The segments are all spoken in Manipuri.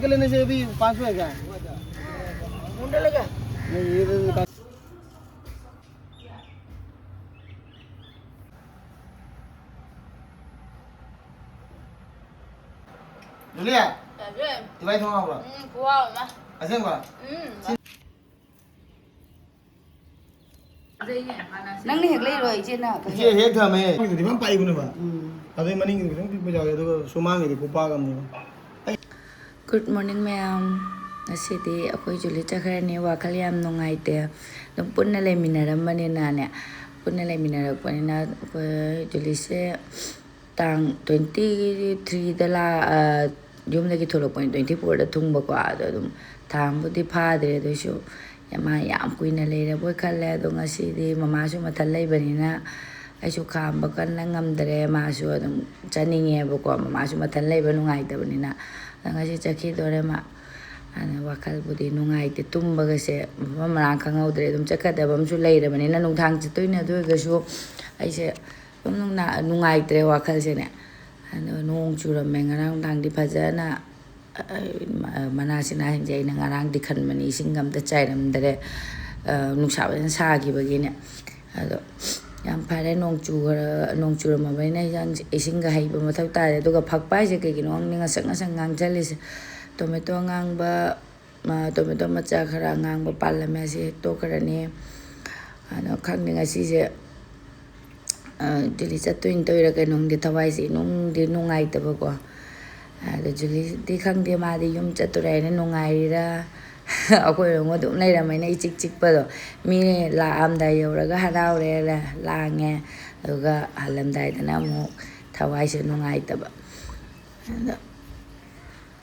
के लेने से अभी 500 है क्या? ढूंढ लेगा नहीं ये तो Julia, ibai thong apa? Wow mà Asing ba? nang hek lei rồi trên nào Che hek tha me. Ni bang pai bunu ba. Adai maning ni bang pi jaw ya to sumang ni ko pa gam ni. Good morning ma'am. Ngasidi akoy Julie chakrani wakhal yam nungaite dum punna leminarambani na ne punna leminarakpani na akoy Julie se tang 23 da la yumdagi tholokpani 24 da thungba ko ado dum thambudi phadre do shu yama yam kuina leire boy khalle do ngasidi mama su mathal leibanina aisu khamba kan ngamdre ma su dum chaninge bo ko mama su mathal leiba nungai tabanina ngasi chakhi dore ma ana wakal budi nungaite tumbaga se mamra khangaudre dum chakadabam su leirabanina nungthang chitoina do ga su aise dum nungaite wakal se ne ano nung churame ngarang dang di phajana manasina hinje ina ngarang di khanmani singam da chairam dare nungsa ban sa gi bagine ado yam phare nong churama baina yang isinga haiba mathau tare duga phakpa je ke gi nong ninga sang ngang jalis tomato ngang ba tomato macha khara ngang ba palame se to karani ano khang ninga si je Julie chatuin toira ka nung di Thawai si nung di nungai taba ko Julie di khang di ma di yum chaturai na nungai ra akoy ngo dum nei ra mai na ichik chik pa do mi la am dai yo ra ga harau re la nge ga halam dai da na mu Thawai se nungai taba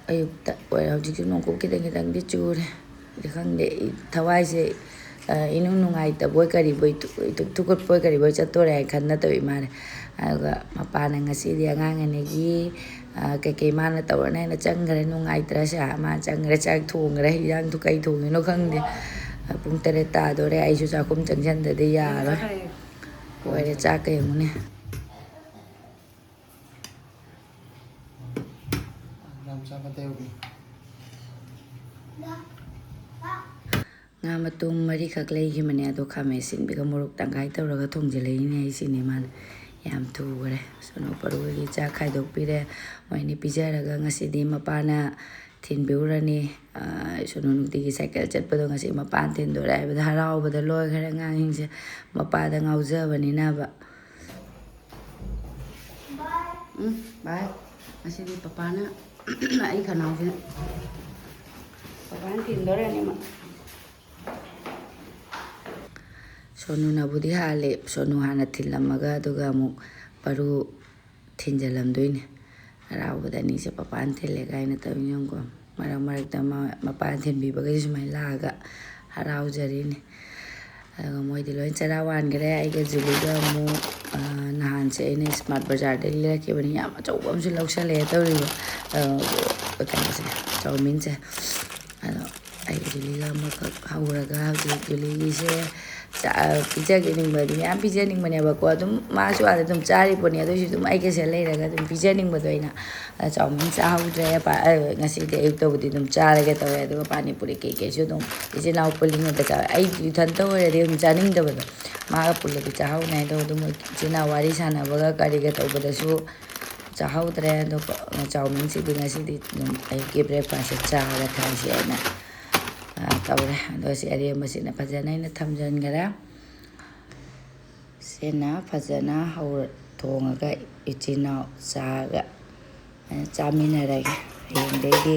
ayuk ta wa hojik nung ko kitang di chure di khang de Thawai se inung nungai ta boy kari boy tukut boy kari boy chatore khanna to imare aga mapana ngasi dia ngangane gi ke mana tawne na changre nungai tra sa ma changre chak thungre yang thu kai thung no khang de pung tere ta dore ai su sa kum changjan de ya ra ko re cha ke mune Ram sa patay ubi. nga matung mari khak lei gi mane ado khame sin biga moruk tangkai tawraga thongjele ni ai sini man yam thu gre sono paru gi cha khai dok pire moini pijaraga ngasi di mapana thin beurani sono nukti gi cycle chat pado ngasi mapan thin do rai bada harau bada loi khara nga hingse mapada ngauja bani na ba bye ngasi di papana ai khanau se papan thin do rai ni ma Sonu na budi hale sonu hana thilamaga duga mu paru thinjalam doine arau bada ni se papan thile ga ina tawnyong ko marak ta mapan thin bi baga jismai laga harau jarini aga moi di loin charawan gre ai ga juli ga mu nahan se ina smart bazar de le ke bani ya ma chau bam se lauksa le tawri ba kan se chaumin se ai juli ga ma ka haura ga juli se pizza ke ning ba di am pizza ning mane ba ko dum ma su ada dum chari poni ado si dum ai ke se le ra dum pizza ning ba doina chaumin sa hau dre pa ngasi de ek to di dum chara ke to do pani puri ke su dum ije nau puling da ka ai di than to re dum chaning da ba ma ga pul bi cha hau nai do dum jina wari sana ba ga kari ke to ba da su cha hau dre do chaumin si di ngasi di dum ai ke breakfast cha ra khai si na tawre do si ari masina phajana ina thamjan gara sena phajana haur thonga ichina saga chamina ra hinde di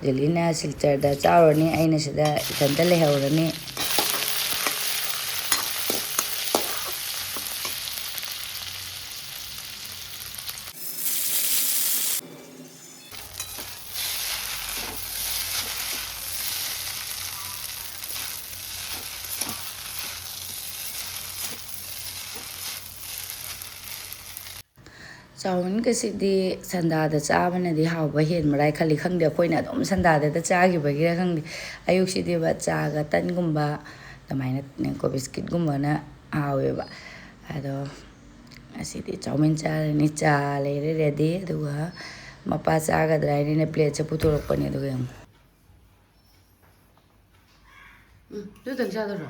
jelina silchar da chawrani aina sida ikanta le haurani Chawin ka si di sanda da chaba na di hauba hen marai khali khang de khoi na dom sanda da cha gi ba gi khang di ayuk si di ba cha ga tan gumba da mai na ne ko biscuit gumba na hawe ba ado asi di chawmin cha ni cha le re re di du ga ꯃꯄꯥ ꯆꯥꯒꯗ꯭ꯔꯥ ꯍꯥꯏꯅ ꯄ꯭ꯂꯦꯠꯁꯦ ꯄꯨꯊꯣꯔꯛꯄꯅꯦ ꯑꯗꯨꯒ ꯌꯦꯡꯉꯣ ꯑꯗꯨꯗꯪ ꯆꯥꯗꯣꯏꯔꯣ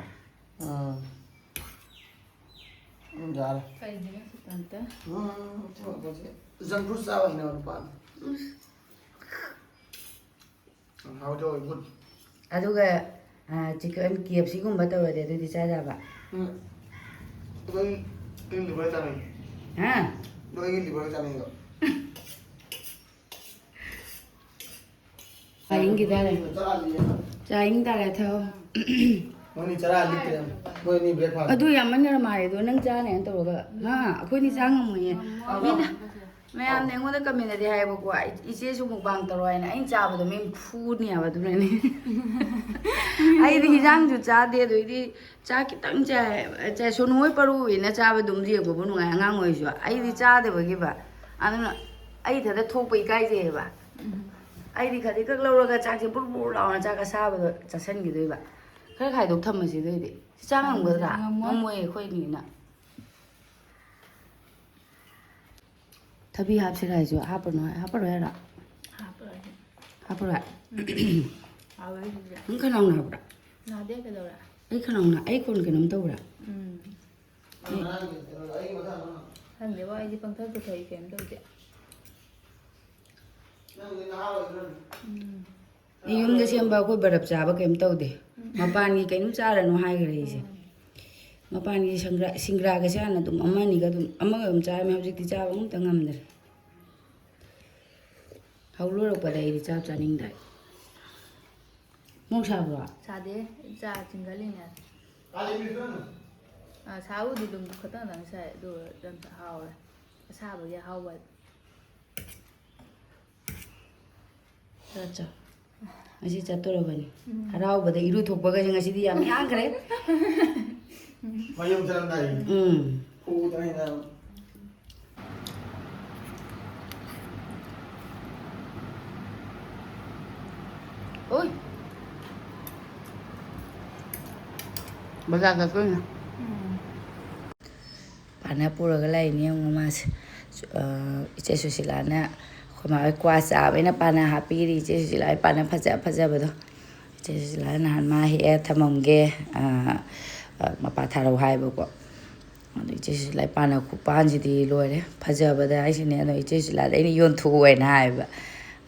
ꯌꯥꯔꯦ ꯀꯩꯗꯤꯅ ꯁꯨꯄꯥꯟꯇ junk fruit sao anh nào bạn how do I put ꯑꯗꯨꯒ ꯆꯤꯛꯀꯟ KFCꯒꯨꯝꯕ ꯇꯧꯔꯗꯤ ꯑꯗꯨꯗꯤ ꯆꯥꯗꯕ tôi cái liver cho này ꯍꯥ tôi cái liver cho này rồi ꯆꯥꯌꯤꯡꯒꯤ ꯇꯥꯔꯦ ꯆꯥꯌꯤꯡ ꯇꯥꯔꯦ ꯊꯛꯑꯣ Moni chara litre moni breakfast ꯑꯗꯨ ꯌꯥꯝꯃꯟꯒꯔ ꯃꯥꯜꯂꯦꯗꯣ ꯅꯪ ꯆꯥꯅꯦꯅ ꯇꯧꯔꯒ ꯑꯩꯈꯣꯏꯗꯤ ꯆꯥ ꯉꯝꯃꯣꯏꯌꯦ ꯃꯤꯅ ꯃꯌꯥꯝꯅ ꯑꯩꯉꯣꯟꯗ ꯀꯃꯦꯟꯗꯗꯤ ꯍꯥꯏꯌꯦꯕꯀꯣ ꯏꯆꯦꯁꯨ ꯃꯨꯛꯕꯥꯡ ꯇꯧꯔꯣ ꯍꯥꯏꯅ ꯑꯩꯅ ꯆꯥꯕꯗꯣ ꯃꯤ ꯐꯨꯅꯦꯕ ꯑꯗꯨꯅꯅꯦ ꯑꯩꯗꯤ ꯍꯤꯟꯖꯥꯡꯁꯨ ꯆꯥꯗꯦ ꯑꯗꯨꯏꯗꯤ ꯆꯥꯛ ꯈꯤꯇꯪ ꯆꯥꯏ ꯁꯣꯅꯨ ꯍꯣꯏ ꯄꯔꯨꯏꯅ ꯆꯥꯕꯗꯨꯝ ꯌꯦꯡꯕꯕꯨ ꯅꯨꯡꯉꯥꯏ ꯑꯉꯥꯡ ꯑꯣꯏꯔꯁꯨ ꯑꯩꯗꯤ ꯆꯥꯗꯕꯒꯤꯕ ꯑꯗꯨꯅ ꯑꯩ ꯏꯊꯟꯇ ꯊꯣꯛꯄ ꯏꯀꯥꯏꯖꯩꯌꯦꯕ ꯑꯩꯗꯤ ꯈꯗꯤꯈꯛ ꯂꯧꯔꯒ ꯆꯥꯛꯁꯦ ꯕꯨꯔ ꯕꯨꯔ ꯂꯥꯎꯅ ꯆꯥꯛ ꯑꯁꯥꯕꯗꯣ ꯆꯥꯁꯟꯈꯤꯗꯣꯏꯕ खर खाइदोक थम्मसि दोइदि चा ngамगद्रा ngमोय खोइनिना थबी हापसिरा हाइजो हापनो हापरो हेरा हापरो हावे नंग खनाउना हापरा नादे केदौरा ai खनाउना ai कोन केनम तौरा हंगे वा आइदि पंथर तो थई केम तौदे ꯌꯨꯝꯗ ꯁꯦꯝꯕ ꯑꯩꯈꯣꯏ ꯕꯔꯞ ꯆꯥꯕ ꯀꯩꯝ ꯇꯧꯗꯦ ꯃꯄꯥꯟꯒꯤ ꯀꯩꯅꯣꯝ ꯆꯥꯔꯅꯨ ꯍꯥꯏꯈ꯭ꯔꯦ ꯑꯩꯁꯦ ꯃꯄꯥꯟꯒꯤ ꯁꯤꯡꯒ꯭ꯔꯥꯒꯁꯦ ꯍꯥꯟꯅ ꯑꯗꯨꯝ ꯑꯃꯅꯤꯒ ꯑꯗꯨꯝ ꯑꯃꯒ ꯑꯗꯨꯝ ꯆꯥꯔꯝꯃꯦ ꯍꯧꯖꯤꯛꯇꯤ ꯆꯥꯕ ꯑꯃꯇ ꯉꯝꯗ꯭ꯔꯦ ꯍꯧꯂꯣꯏꯔꯛꯄꯗ ꯑꯩꯗꯤ ꯆꯥꯅꯤꯡꯗ꯭ꯔꯦ ꯃꯣꯛ ꯁꯥꯕ꯭ꯔꯣ ꯁꯥꯗꯦ ꯆꯥ ꯆꯤꯡꯒꯜꯂꯤꯅꯦ ꯁꯥꯕꯨꯗꯤ ꯑꯗꯨꯝ ꯈꯇꯪ ꯁꯥꯏ ꯑꯗꯨꯒ ꯌꯥꯝ ꯍꯥꯎꯋꯦ ꯑꯁꯥꯕꯒꯤ ꯍꯥꯎꯕ ꯆꯥ ngasi chaturabani haraubada iru thokpaga ngasi yam yankre mayum jaram dai u dai na oi baga ga koina pana puraga lai ni ngamas iche susilana khoma kwa chabaina pana hapiri iche susilai pana phaja bado iche susilana han ma he thamamge mapa tharau haibako adu iche susilai pana ku panjidi loire phajabada aisine ado iche susilai aini yon thu oina haiba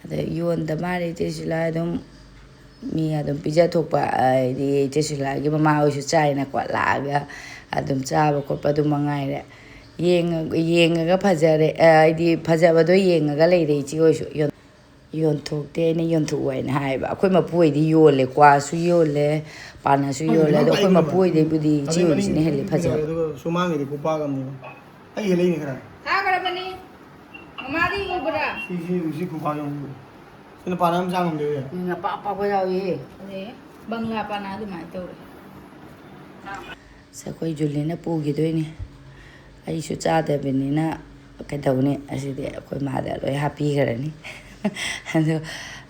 adu yon da mare iche susilai adum mi adum pija thokpa ai iche susilai gi mama oisu chaina kwa laga adum chaba ko padu mangaire yengaga phajare aidi phajabado yengaga leire ichi oisu yon thokte ne yon thu oina haiba akhoi mapuidi yole kwa su yole pana su yole ado akhoi mapuidi budi ichi oisu ne heli phajaba sumang ri kupa gam ni ai hele ni khara ha kara bani amadi ubra si kupa gam sina panam jang de ya na pa ba yaw ye ne bangla pana du mai tawre sa koi julina pugi doini ai su chadabinina kadawni asidi akhoi mada loi happy garani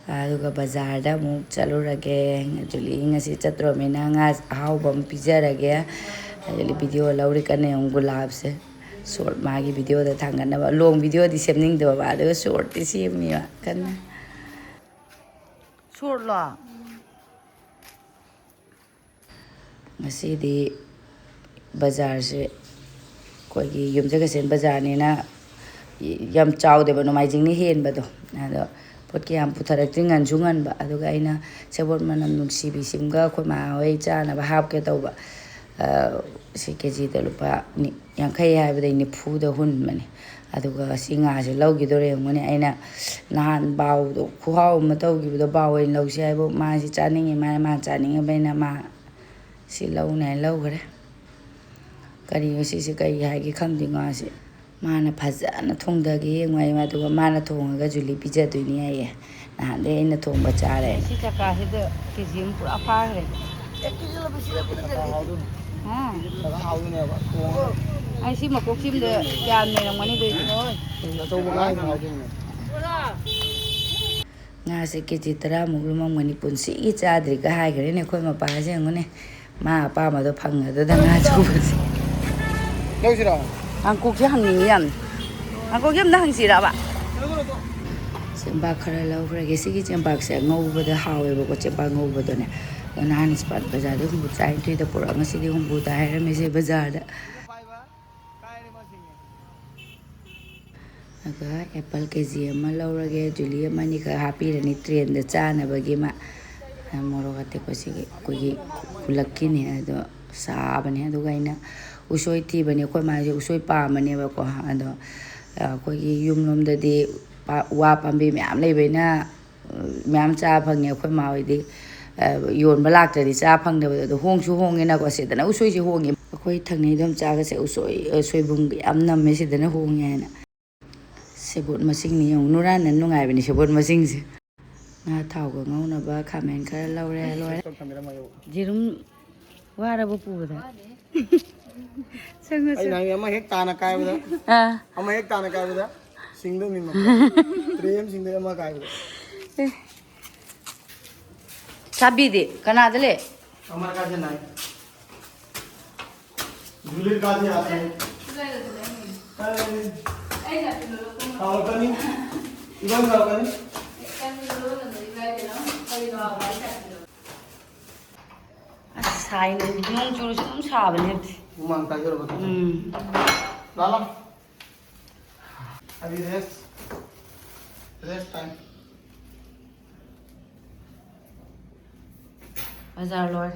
aduga bazar da mu chalurage juli ngasi chatromina nga ahawbam pizarage juli video lauri kane gulab se short magi video da thangana long video di semning do ba aduga short ti semi kan short la ngasi di bazar se koigi yumjaga sen bazar ni na yam chawde ba nomaijing ni hen ba do ado potki yam putharakti nganjungan ba aduga aina sebor manam nungsibi simga khoi ma hoi chana ba hap ke tawba si kg da lupa ni yankai haiba dai ni phu da hun mani aduga singa se lawgi dore ngoni aina nahan baw do khuhaw ma tawgi do baw in lawsi haibo ma si chaningi ma chaningi baina ma si law na law gare kari si kai haigi khangdi nga si mana phajana thongdagi ngai ma duga mana thongaga juli pija duini ai nahande ina thongba chare si chaka si de kizim pura phagre ekilo bisila ha hau ni ba ai si makok sim de yan ne ngani doi oi to ba ga hau ni nga se keji tara muglu mangani punsi i chadri ga hai gare ne khoi ma pa se ngone ma pa ma do phanga do da nga chu đâu sira Angkok si hangning yan. Angkok yam na hang sira ba. ꯆꯦꯡꯄꯥꯛ ꯈꯔ ꯂꯧꯈ꯭ꯔꯒꯦ ꯁꯤꯒꯤ ꯆꯦꯡꯄꯥꯛꯁꯦ ꯉꯧꯕꯗ ꯍꯥꯎꯋꯦꯕꯀꯣ ꯆꯦꯡꯄꯥꯛ ꯉꯧꯕꯗꯣꯅꯦ ꯅꯍꯥꯟ ꯏꯁꯄꯥꯠ ꯕꯖꯥꯔꯗ 69ꯗ ꯄꯨꯔꯛꯑ ꯉꯁꯤꯗꯤ 60ꯗ ꯍꯥꯏꯔꯝꯃꯤꯁꯦ ꯕꯖꯥꯔꯗ ꯑꯗꯨꯒ ꯑꯦꯄꯜ KG ꯑꯃ ꯂꯧꯔꯒꯦ ꯖꯨꯂꯤ ꯑꯃ ꯑꯅꯤꯈꯛ ꯍꯥꯞꯄꯤꯔꯅꯤ ꯇ꯭ꯔꯦꯟꯗ ꯆꯥꯅꯕꯒꯤ ꯃꯣꯔꯣꯛ ꯑꯇꯦꯛꯄꯁꯤꯒꯤ ꯑꯩꯈꯣꯏꯒꯤ ꯈꯨꯜꯂꯛꯀꯤꯅꯦ ꯑꯗꯣ ꯁꯥꯕꯅꯦ ꯑꯗꯨꯒ ꯑꯩꯅ ꯎꯁꯣꯏ ꯊꯤꯕꯅꯦ ꯑꯩꯈꯣꯏ ꯃꯥꯁꯦ ꯎꯁꯣꯏ ꯄꯥꯝꯕꯅꯦꯕꯀꯣ ꯑꯗꯣ ꯑꯩꯈꯣꯏꯒꯤ ꯌꯨꯝꯂꯣꯝꯗꯗꯤ ꯋꯥ ꯄꯥꯝꯕꯤ ꯃꯌꯥꯝ ꯂꯩꯕꯅꯤꯅ ꯃꯌꯥꯝ ꯆꯥꯕ ꯐꯪꯉꯦ ꯑꯩꯈꯣꯏ ꯃꯥ ꯍꯣꯏꯗꯤ ꯌꯣꯟꯕ ꯂꯥꯛꯇ꯭ꯔꯗꯤ ꯆꯥ ꯐꯪꯗꯕꯗꯣ ꯑꯗꯣ ꯍꯣꯡꯁꯨ ꯍꯣꯡꯉꯦꯅꯀꯣ ꯁꯤꯗꯅ ꯎꯁꯣꯏꯁꯦ ꯍꯣꯡꯉꯦ ꯑꯩꯈꯣꯏ ꯊꯪꯅꯩꯗꯣꯝ ꯆꯥꯒꯁꯦ ꯁꯣꯏꯕꯨꯝ ꯌꯥꯝ ꯅꯝꯃꯦ ꯁꯤꯗꯅ ꯍꯣꯡꯉꯦ ꯍꯥꯏꯅ ꯁꯦꯕꯣꯠ ꯃꯁꯤꯡꯅꯤ ꯌꯦꯡꯉꯨ ꯅꯨꯔꯥꯟꯅ ꯅꯨꯡꯉꯥꯏꯕꯅꯤ ꯁꯦꯕꯣꯠ ꯃꯁꯤꯡꯁꯦ ꯉꯥ ꯊꯥꯎꯒ ꯉꯧꯅꯕ ꯈꯥꯃꯦꯟ ꯈꯔ ꯂꯧꯔꯦ ꯂꯣꯏꯔꯦ ꯌꯦꯔꯨꯝ ꯋꯥꯔꯕ ꯄꯨꯕꯗ ꯑꯩ ꯅꯪ ꯑꯃ ꯍꯦꯛ ꯇꯥꯅ ꯀꯥꯏꯕꯗ ꯑꯃ ꯍꯦꯛ ꯇꯥꯅ ꯀꯥꯏꯕꯗ ꯁꯤꯡꯗꯧꯅꯤ ꯇ꯭ꯔꯦꯝ ꯁꯤꯡꯗ ꯑꯃ ꯀꯥꯏꯕꯗ ꯁꯥꯕꯤꯗꯤ ꯀꯅꯥꯗ ꯂꯩ हमारे काजे ना झूले काजे आते हैं और कनी इधर का कनी साइन नों चूर सुम साबने उमांग का जरूर बता लाला अभी रेस्ट टाइम बाजार लोर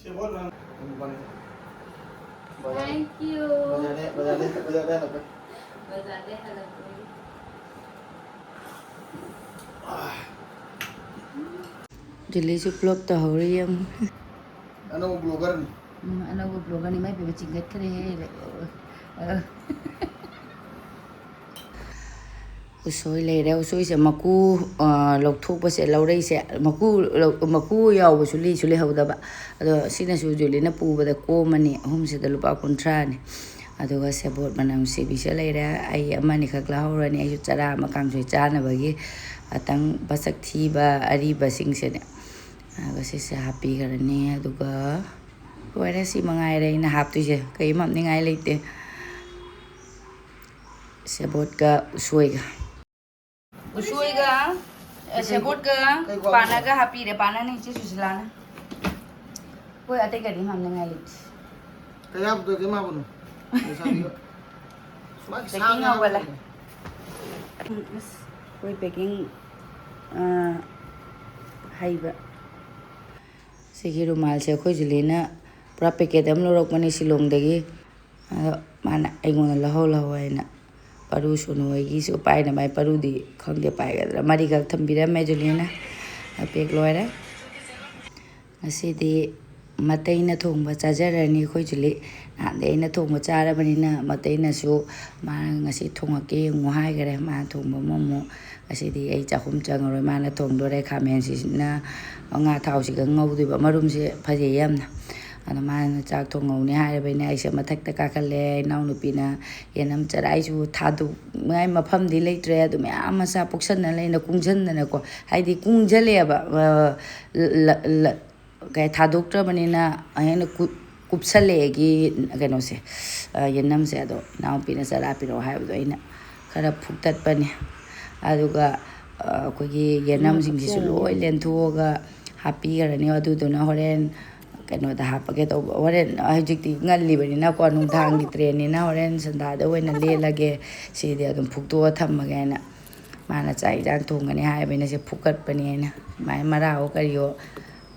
से बोल ना थैंक यू बजा दे दिल्ली से ब्लॉग तो हो रही है अनो ब्लॉगर अनौबा ब्लॉगर नहीं मैं पे चिंगत करे उsoy लेरे उsoy से मकू लौथोकपसे लौरैसे मकू यावबसु लीसु लेहौदबा अदो सिनासु जुलिना पुबदा कोमनी अहुमसिदा लुपा 30 नि अदुगा सेबोट मनम सिबिसे लेरे आई अमानि खक लाहौरनि आइसु चरा अमा कांसोय चानबगी अतंग बसक थीबा अरिबा सिंगसेने बसिसे हापी करनी अदुगा लोरे सि मंगाइरे इन हापतुसे कई ममनिंगाइ लेते सेबोट का उsoyga उsoyga सेबोटगा पानागा हापीरे पाना नहीं चे सुसलाना कोई अते गरी हमनिंगाइ लेते कयाब तो के माबनु पैकिंग आवला कोई पैकिंग हाइबा सिगी रुमाल से अखोय जुलीना पूरा पैकेट अम लोरकमनी सिलोंगदगी माना अइगोना लहौ हैना परू सुनुगी सु पाइना माइ परूदी खंगे पाइगदरा मरी गल थंबिरमे जुलीना पैक लोयरे असिदी मतैना थोंबा चाजरनी अखोय जुली नादे अइना थोंबा चारबनिना मतैनासु मा ngasi थोंगके मु हाइगरे मा थोंबा मोमो असिदी अइ चाखुम चंगरोय माना थोंदोरे खामेनसिना nga thawsiga ngौदिबा मरुमसे फजे यामना अना माना चाक थोंगौनी हाइरबैने आइसे मथक्ता काखले नाउनुपीना येनम चराइसु थादु माइ मफमदि लेत्रे अदु मयाम मसा पुक्सनना लेना कुंजनना हाइदि कुंजलेबा कई थादोक्ट्रबनिना अहेना कुप्सलेगी कनोसे येनमसे अदो नाउपीना चरा पिरो हाइबदो अइना खरा फुक्ततपने अदुगा अखोगी येनमसिंगसिसु लोय लेंथोगा हापीगरनी अदुदुना होरेन कनोदा हापगे तो होरेन हजिक्ति ngल्लिबनिना को नुंथांगी ट्रेननिना होरेन संदादा ओइना लेलगे सिदि अदुम फुक्तो थम्मगेना माना चाइ जान थोंगनी हाइबेना से फुकटपनिना माइ मराओ करियो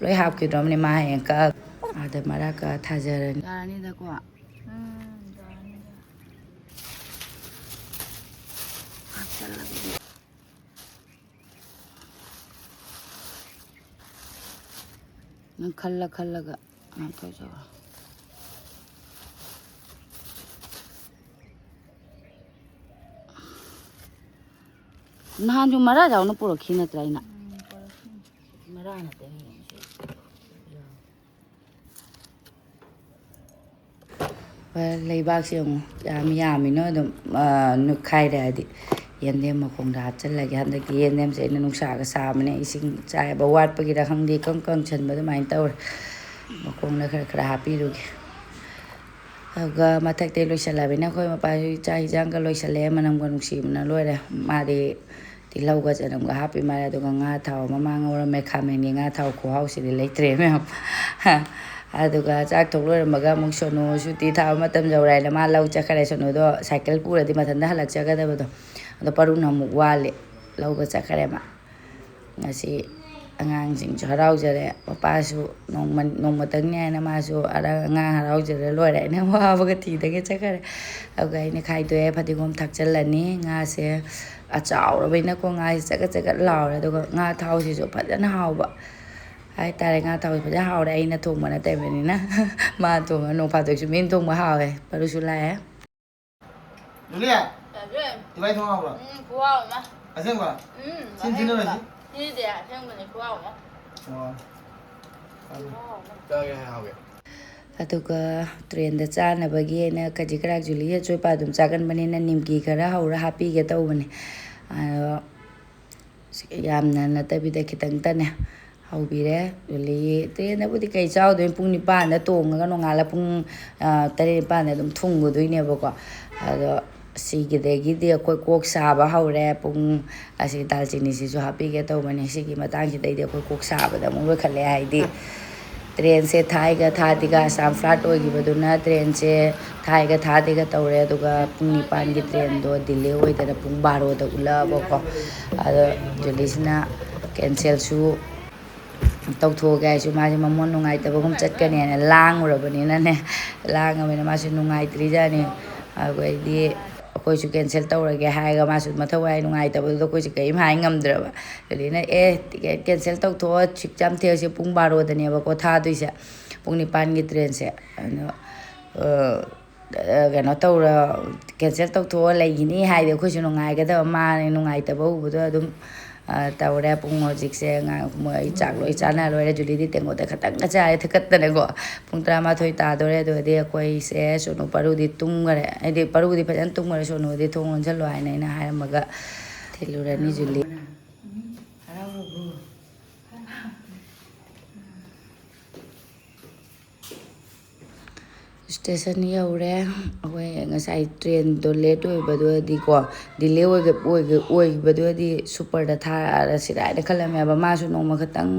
लोय हापकिद्रमने मा हेंका आदा मरा का थाजरनी यारानिदा को खल्लगा नहान जो मरा जाओ ना पुरखी नत्रा इना मरा नते लेबाक से याम यामिनो अदुम नुखाइरादि येंदेम मखोंदा हापचलगे हंदकी येंदेम से इना नुक्सागा साबने इसिंग चायबा वाटपगिरा खंगदे कंकं छनबद माइन तौर मखोंदा खरा हापिरुगे अगा मथक्ते लोइसलाबिना खोय मपाजु चाहि जांगा लोइसले मनमगा नुक्सिबना लोइरे मादे ꯇꯤꯜꯍꯧꯒ ꯆꯅꯝꯒ ꯍꯥꯞꯄꯤ ꯃꯥꯜꯂꯦ ꯑꯗꯨꯒ ꯉꯥ ꯊꯥꯎ ꯃꯃꯥꯡ ꯉꯧꯔꯝꯃꯦ ꯈꯥꯃꯦꯟꯒꯤ ꯉꯥ ꯊꯥꯎ ꯈꯨꯍꯥꯎꯁꯤꯗꯤ ꯂꯩꯇ꯭ꯔꯦ ꯃꯌꯥꯝ ꯑꯗꯨꯒ ꯆꯥꯛ ꯊꯣꯛ ꯂꯣꯏꯔꯝꯃꯒ ꯑꯃꯨꯛ ꯁꯣꯅꯨ ꯁꯨꯇꯤ ꯊꯥꯕ ꯃꯇꯝ ꯌꯧꯔꯛꯑꯦꯅ ꯃꯥ ꯂꯧ ꯆꯠꯈ꯭ꯔꯦ ꯁꯣꯅꯨꯗꯣ ꯁꯥꯏꯀꯜ ꯄꯨꯔꯗꯤ ꯃꯊꯟꯇ ꯍꯜꯂꯛꯆꯒꯗꯕꯗꯣ ꯑꯗꯣ ꯄꯔꯨꯅ ꯑꯃꯨꯛ ꯋꯥꯠꯂꯤ ꯂꯧꯕ ꯆꯠꯈ꯭ꯔꯦ ꯃꯥ ꯉꯁꯤ ꯑꯉꯥꯡꯁꯤꯡꯁꯨ ꯍꯔꯥꯎꯖꯔꯦ ꯃꯄꯥꯁꯨ ꯅꯣꯡꯃꯇꯪꯅꯤ ꯍꯥꯏꯅ ꯃꯥꯁꯨ ꯑꯉꯥꯡ ꯍꯔꯥꯎꯖꯔꯦ ꯂꯣꯏꯔꯦ ꯑꯩꯅ ꯋꯥꯕꯒ ꯊꯤꯗꯒ ꯆꯠꯈ꯭ꯔꯦ ꯑꯗꯨꯒ ꯑꯩꯅ ꯈꯥꯏꯗꯣꯛꯑꯦ ꯐꯗꯤꯒꯣꯝ ꯊꯥꯛꯆꯤꯜꯂꯅꯤ ꯉꯥꯁꯦ ꯑꯆꯥꯎꯔꯕꯩꯅꯀꯣ ꯉꯥꯁꯦ ꯆꯒꯠ ꯆꯒꯠ ꯂꯥꯎꯔꯦ ꯑꯗꯨꯒ ꯉꯥ ꯊꯥꯎꯁꯤꯁꯨ ꯐꯖꯅ ꯍꯥꯎꯕ ꯍꯥꯏꯇꯥꯔꯦ ꯉꯥ ꯊꯥꯎꯁꯤ ꯐꯖꯅ ꯍꯥꯎꯔꯦ ꯑꯩꯅ ꯊꯣꯡꯕ ꯅꯠꯇꯕꯅꯤꯅ ꯃꯥ ꯊꯣꯡꯉ ꯅꯣꯡ ꯐꯥꯗꯣꯛꯁꯨ ꯃꯤꯅ ꯊꯣꯡꯕ ꯍꯥꯎꯋꯦ ꯄꯔꯨꯁꯨ ꯂꯥꯛꯑꯦ Julia, ibai thong hao ba? Kuwao ma. Aseng ba? Sin tin ba si? Ni de aseng ba ni kuwao ma. Oh. Cái hao kìa. ꯑꯗꯨꯒ ꯇ꯭ꯔꯦꯟꯗ ꯆꯥꯅꯕꯒꯤ ꯑꯩꯅ ꯈꯖꯤꯛ ꯈꯔ ꯖꯨꯂꯤ ꯑꯆꯣꯏꯄ ꯑꯗꯨꯝ ꯆꯥꯒꯟꯕꯅꯤꯅ ꯅꯤꯝꯀꯤ ꯈꯔ ꯍꯧꯔ ꯍꯥꯞꯄꯤꯒꯦ ꯇꯧꯕꯅꯦ ꯑꯗꯣ ꯌꯥꯝꯅ ꯅꯠꯇꯕꯤꯗ ꯈꯤꯇꯪꯇꯅꯦ ꯍꯧꯕꯤꯔꯦ ꯖꯨꯂꯤ ꯇ꯭ꯔꯦꯟꯗꯕꯨꯗꯤ ꯀꯩ ꯆꯥꯎꯗꯣꯏꯅꯣ ꯄꯨꯡ 9ꯗ ꯇꯣꯡꯉꯒ ꯅꯣꯡꯉꯥꯜꯂ ꯄꯨꯡ 3 9ꯗ ꯑꯗꯨꯝ ꯊꯨꯡꯒꯗꯣꯏꯅꯦꯕꯀꯣ ꯑꯗꯣ ꯁꯤꯒꯤꯗꯒꯤꯗꯤ ꯑꯩꯈꯣꯏ ꯀꯣꯛ ꯁꯥꯕ ꯍꯧꯔꯦ ꯄꯨꯡ ꯑꯁꯤ ꯗꯥꯜꯆꯤꯅꯤꯁꯤꯁꯨ ꯍꯥꯞꯄꯤꯒꯦ ꯇꯧꯕꯅꯦ ꯁꯤꯒꯤ ꯃꯇꯥꯡꯁꯤꯗꯩꯗꯤ ꯑꯩꯈꯣꯏ ꯀꯣꯛ ꯁꯥꯕꯗ ꯑꯃꯨꯛ ꯂꯣꯏꯈꯠꯂꯦ ꯍꯥꯏꯗꯤ ꯇ꯭ꯔꯦꯟꯁꯦ ꯊꯥꯏꯒ ꯊꯥꯗꯦꯒ ꯑꯁꯥꯝ ꯐ꯭ꯂꯥꯠ ꯑꯣꯏꯈꯤꯕꯗꯨꯅ ꯇ꯭ꯔꯦꯟꯁꯦ ꯊꯥꯏꯒ ꯊꯥꯗꯦꯒ ꯇꯧꯔꯦ ꯑꯗꯨꯒ ꯄꯨꯡ 9ꯒꯤ ꯇ꯭ꯔꯦꯟꯗꯣ ꯗꯤꯂꯦ ꯑꯣꯏꯗꯅ ꯄꯨꯡ 12ꯗ ꯎꯠꯂꯛꯑꯕꯀꯣ ꯑꯗꯣ ꯖꯨꯂꯤꯁꯤꯅ ꯀꯦꯟꯁꯦꯜꯁꯨ ꯇꯧꯊꯣꯛꯑꯒꯦ ꯍꯥꯏꯁꯨ ꯃꯥꯁꯦ ꯃꯃꯣꯟ ꯅꯨꯡꯉꯥꯏꯇꯕꯒꯨꯝ ꯆꯠꯀꯅꯦꯅ ꯂꯥꯡꯉꯨꯔꯕꯅꯤꯅꯅꯦ ꯂꯥꯡꯉꯕꯅꯤꯅ ꯃꯥꯁꯨ ꯅꯨꯡꯉꯥꯏꯇ꯭ꯔꯤꯖꯥꯠꯅꯤ ꯑꯩꯈꯣꯏꯗꯤ ꯑꯩꯈꯣꯏꯁꯨ ꯀꯦꯟꯁꯦꯜ ꯇꯧꯔꯒꯦ ꯍꯥꯏꯔꯒ ꯃꯥꯁꯨ ꯃꯊꯧꯋꯥꯏ ꯅꯨꯡꯉꯥꯏꯇꯕꯗꯨꯗ ꯑꯩꯈꯣꯏꯁꯨ ꯀꯔꯤꯝ ꯍꯥꯏ ꯉꯝꯗ꯭ꯔꯕ ꯑꯗꯨꯅ ꯇꯤꯀꯦꯠ ꯀꯦꯟꯁꯦꯜ ꯇꯧꯊꯣꯛꯑꯣ ꯁꯨꯛꯌꯥꯝ ꯊꯦꯡꯁꯦ ꯄꯨꯡ 12ꯗꯅꯦꯕꯀꯣ ꯊꯥꯗꯣꯏꯁꯦ ꯄꯨꯡ 9ꯒꯤ ꯇ꯭ꯔꯦꯟꯁꯦ ꯑꯗꯣ ꯀꯩꯅꯣ ꯇꯧꯔ ꯀꯦꯟꯁꯦꯜ ꯇꯧꯊꯣꯛꯑ ꯂꯩꯈꯤꯅꯤ ꯍꯥꯏꯗꯤ ꯑꯩꯈꯣꯏꯁꯨ ꯅꯨꯡꯉꯥꯏꯒꯗꯕ ꯃꯥꯅꯦ ꯅꯨꯡꯉꯥꯏꯇꯕ ꯎꯕꯗꯣ ꯑꯗꯨꯝ ꯇꯧꯔꯦ ꯄꯨꯡ ꯍꯧꯖꯤꯛꯁꯦ ꯃꯣꯏ ꯆꯥꯛ ꯂꯣꯏ ꯆꯥꯅ ꯂꯣꯏꯔꯦ ꯖꯨꯂꯤꯗꯤ ꯇꯦꯡꯀꯣꯠꯇ ꯈꯛꯇꯪꯒ ꯆꯥꯔꯦ ꯊꯛꯀꯠꯇꯅꯀꯣ ꯄꯨꯡ 11 ꯇꯥꯗꯣꯔꯦ ꯑꯗꯨꯒꯗꯤ ꯑꯩꯈꯣꯏꯁꯦ ꯁꯣꯅꯨ ꯄꯔꯨꯗꯤ ꯇꯨꯝꯈꯔꯦ ꯍꯥꯏꯗꯤ ꯄꯔꯨꯗꯤ ꯐꯖꯅ ꯇꯨꯝꯈꯔꯦ ꯁꯣꯅꯨꯗꯤ ꯊꯣꯡ ꯂꯣꯟꯁꯤꯜꯂꯣ ꯍꯥꯏꯅ ꯑꯩꯅ ꯍꯥꯏꯔꯝꯃꯒ ꯊꯤꯜꯂꯨꯔꯅꯤ ꯖꯨꯂꯤ ꯁ꯭ꯇꯦꯁꯟ ꯌꯧꯔꯦ ꯑꯩꯈꯣꯏ ꯉꯁꯥꯏ ꯇ꯭ꯔꯦꯟꯗꯣ ꯂꯦꯠ ꯑꯣꯏꯕꯗꯨꯗꯤꯀꯣ ꯗꯤꯂꯦ ꯑꯣꯏꯈꯤꯕꯗꯨꯗꯤ ꯁꯨꯄꯔꯗ ꯊꯥꯔꯁꯤꯔꯥ ꯍꯥꯏꯅ ꯈꯜꯂꯝꯃꯦꯕ ꯃꯥꯁꯨ ꯅꯣꯡꯃ ꯈꯛꯇꯪ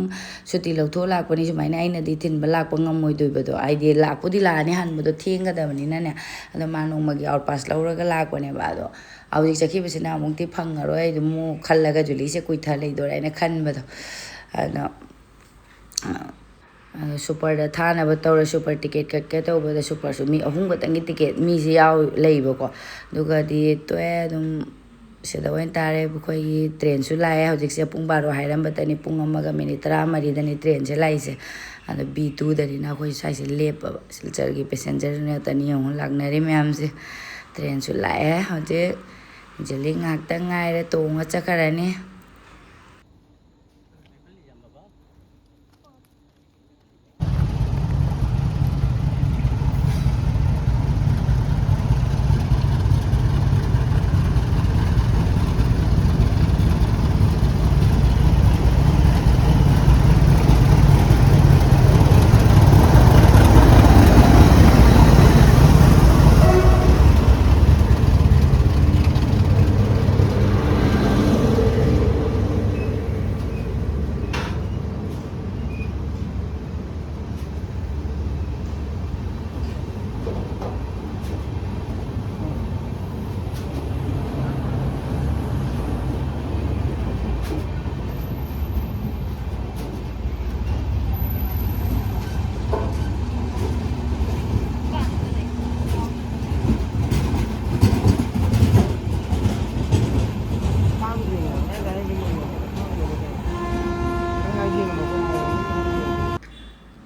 ꯁꯨꯇꯤ ꯂꯧꯊꯣꯛꯑ ꯂꯥꯛꯄꯅꯤ ꯁꯨꯃꯥꯏꯅ ꯑꯩꯅꯗꯤ ꯊꯤꯟꯕ ꯂꯥꯛꯄ ꯉꯝꯃꯣꯏꯗꯣꯏꯕꯗꯣ ꯍꯥꯏꯗꯤ ꯂꯥꯛꯄꯨꯗꯤ ꯂꯥꯛꯑꯅꯤ ꯍꯟꯕꯗꯣ ꯊꯦꯡꯒꯗꯕꯅꯤꯅꯅꯦ ꯑꯗꯣ ꯃꯥ ꯅꯣꯡꯃꯒꯤ ꯑꯥꯎꯠ ꯄꯥꯁ ꯂꯧꯔꯒ ꯂꯥꯛꯄꯅꯦꯕ ꯑꯗꯣ ꯍꯧꯖꯤꯛ ꯆꯠꯈꯤꯕꯁꯤꯅ ꯑꯃꯨꯛꯇꯤ ꯐꯪꯉꯔꯣꯏ ꯑꯗꯨꯝ ꯑꯃꯨꯛ ꯈꯜꯂꯒ ꯖꯨꯂꯤꯁꯦ ꯀꯨꯏꯊ ꯂꯩꯗꯣꯔꯦ ꯍꯥꯏꯅ ꯈꯟꯕꯗꯣ ꯑꯗꯣ ꯁꯨꯄꯔꯗ ꯊꯥꯅꯕ ꯇꯧꯔꯦ ꯁꯨꯄꯔ ꯇꯤꯀꯦꯠ ꯀꯛꯀꯦ ꯇꯧꯕꯗ ꯁꯨꯄꯔꯁꯨ ꯃꯤ 3 ꯈꯛꯇꯪꯒꯤ ꯇꯤꯀꯦꯠ ꯃꯤꯁꯦ ꯂꯩꯕꯀꯣ ꯑꯗꯨꯒꯗꯤ ꯇꯣꯛꯑꯦ ꯑꯗꯨꯝ ꯁꯤꯗ ꯑꯣꯏꯅ ꯇꯥꯔꯦ ꯑꯩꯈꯣꯏꯒꯤ ꯇ꯭ꯔꯦꯟꯁꯨ ꯂꯥꯛꯑꯦ ꯍꯧꯖꯤꯛꯁꯦ ꯄꯨꯡ 12 ꯍꯥꯏꯔꯝꯕꯗꯅꯤ ꯄꯨꯡ 1ꯒ ꯃꯤꯅꯤꯠ 13ꯗꯅꯤ ꯇ꯭ꯔꯦꯟꯁꯦ ꯂꯥꯛꯏꯁꯦ ꯑꯗꯣ B2ꯗꯅꯤꯅ ꯑꯩꯈꯣই ꯁ꯭ꯋꯥꯏꯁꯦ ꯂꯦꯞꯄꯕ ꯁꯤꯜꯆꯔꯒꯤ ꯄꯦꯁꯦꯟꯖꯔ ꯉꯥꯛꯇꯅꯤ ꯌꯦꯡꯉꯣ ꯂꯥꯛꯅꯔꯤ ꯃꯌꯥꯝꯁꯦ ꯇ꯭ꯔꯦꯟꯁꯨ ꯂꯥꯛꯑꯦ ꯍꯧꯖꯤꯛ ꯖꯨꯂꯤ ꯉꯥꯛꯇꯪ ꯉꯥꯏꯔꯦ ꯇꯣꯡꯉ ꯆꯠꯈ꯭ꯔꯅꯤ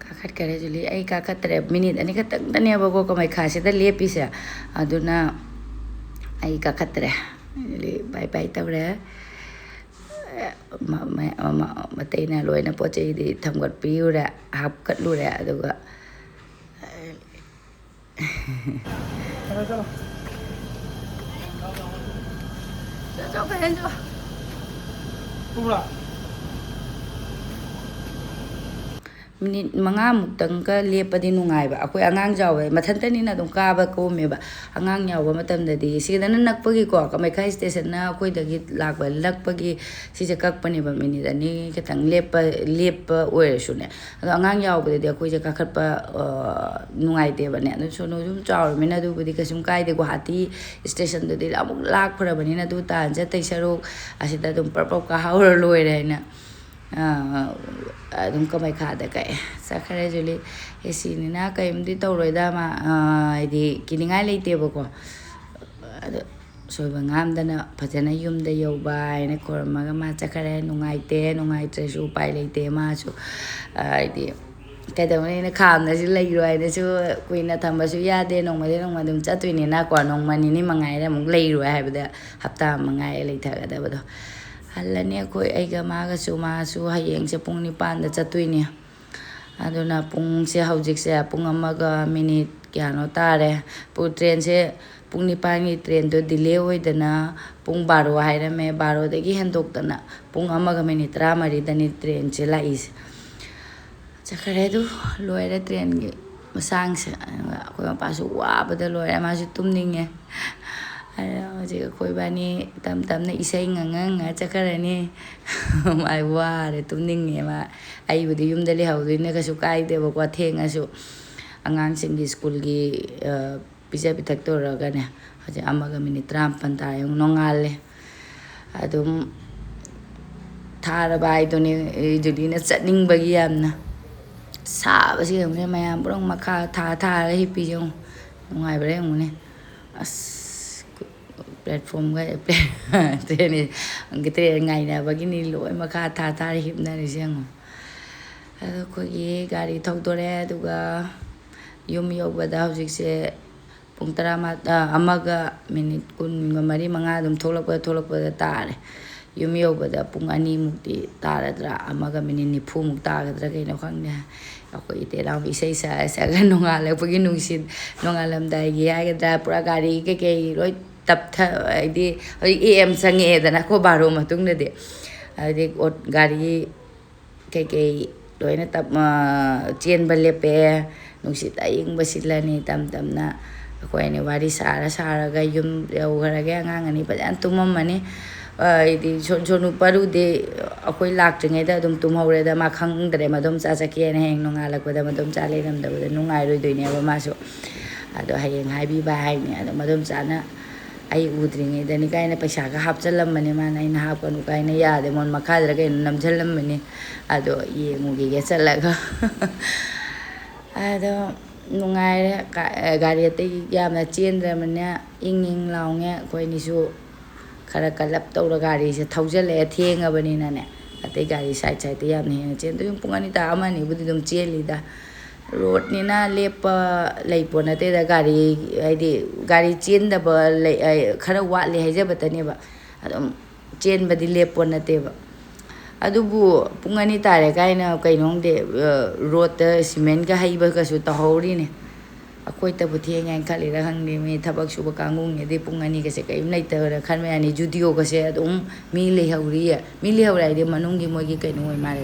ꯀꯥꯈꯠꯈꯔꯦ ꯖꯨꯂꯤ ꯑꯩ ꯀꯥꯈꯠꯇ꯭ꯔꯦ ꯃꯤꯅꯤꯠ 2 ꯈꯛꯇꯪꯗꯅꯦꯕꯀꯣ ꯀꯃꯩꯈꯥꯁꯤꯗ ꯂꯦꯞꯄꯤꯁꯦ ꯑꯗꯨꯅ ꯑꯩ ꯀꯥꯈꯠꯇ꯭ꯔꯦ ꯖꯨꯂꯤ ꯕꯥꯏ ꯕꯥꯏ ꯇꯧꯔꯦ ꯃꯇꯩꯅ ꯂꯣꯏꯅ ꯄꯣꯠ ꯆꯩꯗꯤ ꯊꯝꯒꯠꯄꯤꯌꯨꯔꯦ ꯍꯥꯞꯀꯠꯂꯨꯔꯦ ꯑꯗꯨꯒ minute 5 leppadi nungaiba akhoi angang jawe mathantani na dum kaba komeba angang yawa matamdadi sidana nakpagi ko kamaikha station na akhoi dagi lakba lakpagi sije kakpani ba minute ani ketang lepa oirsune ado angang yawbadi akhoi je kakhatpa nungaite bane adu sono jum chawr mina du budi kasum kaide ko hati station dadi amuk lak phara bani na du tan ja taisaro asida dum parpap ka haur loire na adum kamai khada kai sakhare juli esi ni na kai mdi tawroida ma idi kiningai leite bako ado soiba ngamdana phajana yumda yoba ine kormaga ma chakhare nungaite su pai leite ma su idi kaidawne na khamna si leiro ine su kuina thamba su yade nongma dum chatwini na kwa nongmani ni mangai ra muk leiro haibada hapta mangai leithaga da bado hallani akhoi aiga maga su ma su hayeng se pung 9 da chatuini aduna pung se haujik se pung amaga minute kyano tare pu train se pung 9 ni train do delay oidana pung 12 hairame 12 dagi hendoktana pung amaga minute 13 dani train se lais chakhare du loire train gi masang se akhoi pa su wa bada loire ma su tumninge Jadi koi bani tam na isai ngang cakar ni mai wah re tumning ni ma ai budi yum dali hau ni ka su kai de ba theng asu angang sing gi school gi pija pitak to ra ga ne haje amaga minute 30 ta yung nongale adum thara bai to ni judi na chatning bagi yamna sa ba si ne mayam burong makha tha hi pi jong ngai ba re ngune as platform ga train train ngai na bagini loi makha tha hipna ri jang ado ko gi gari thok dore duga yum yobada hojik se pung 10 amaga minute 3 dum tholakpa tare yum yobada pung 2 mukti taradra amaga minute 9 muk tagadra kaino khangna akhoi te ram isai sa ga nongala pagi nungsin nongalam dai gi agadra pura gari ke roi tap tha idi am sange dana ko baro matung de adi gari ke loina tap chen balepe nungsit aing basilani tam na akhoi ni wari sara ga yum yogara ga ngang ani pajan tumam mani idi chonu paru de akhoi lak tringai da dum tum hore da ma khang dre ma dum cha ke ne heng nongala ko da ma dum cha le ram da nungai roi doi ne ba ma so ado hayeng hai bi ba hai ne ado ma dum cha na ai udringe dani kaina paisa ka hapchalam mane man ai na hapanu kaina yade mon makhadra kaina namchalam mane ado yengugi ge chalaga ado nungai gari te yamna chendra mane ing launge koi ni su khara kalap tawra gari se thaujale thenga bani na ne ate gari side te yamne he chen to pung ani ta amani budi dum cheli da road ni na lepa leipona te da gari aidi gari chen da ba khara wa le haje batani ba adum chen ba di lepona te ba adubu pungani tare kaina kainong de road ta cement ga haiba ka su ta hori ne akhoi ta buthi ngai khali ra hang ni me thabak su ba kangung ne de pungani ka se kai nai ta ra khan me ani judio ka se adum mi le hauri de manung gi moi gi kainoi ma re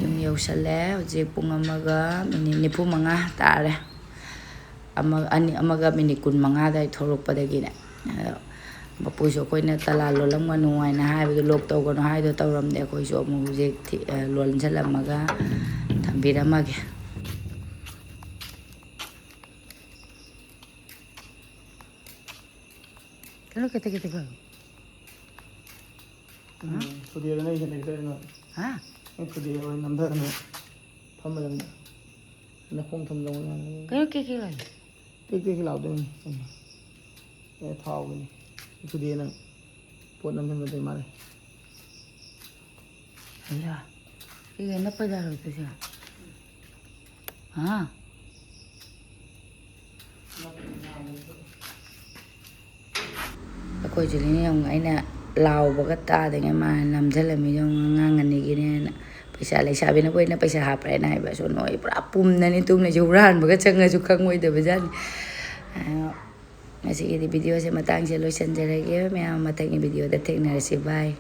yum yausale hojik pung amaga minute 9 tare amaga minute 15 dai thorokpadagi ne bapu so koina tala lolam ga nuai na hai bu lok to gono hai do tawram de koi so mu hojik lol chalamaga thambiramage kalo kete ka pudiya na isen ekta na ha pudiya oi namda na phamlam na khom tham long na kalo ke lai ke law de e thau ni pudiya na pot nam tham de mare ya ke na pa da ro te sa ha akhoi juli ni ang aina law baga ta de ma nam jalami jong ngang ani gi ne paisa lai sabi na boina paisa haprai na ba so noi pura pum na ni tum na juran baga changa ju khangoi de bajan ngasi gi video se matang se loisan jare ge me matang video da thekna se bye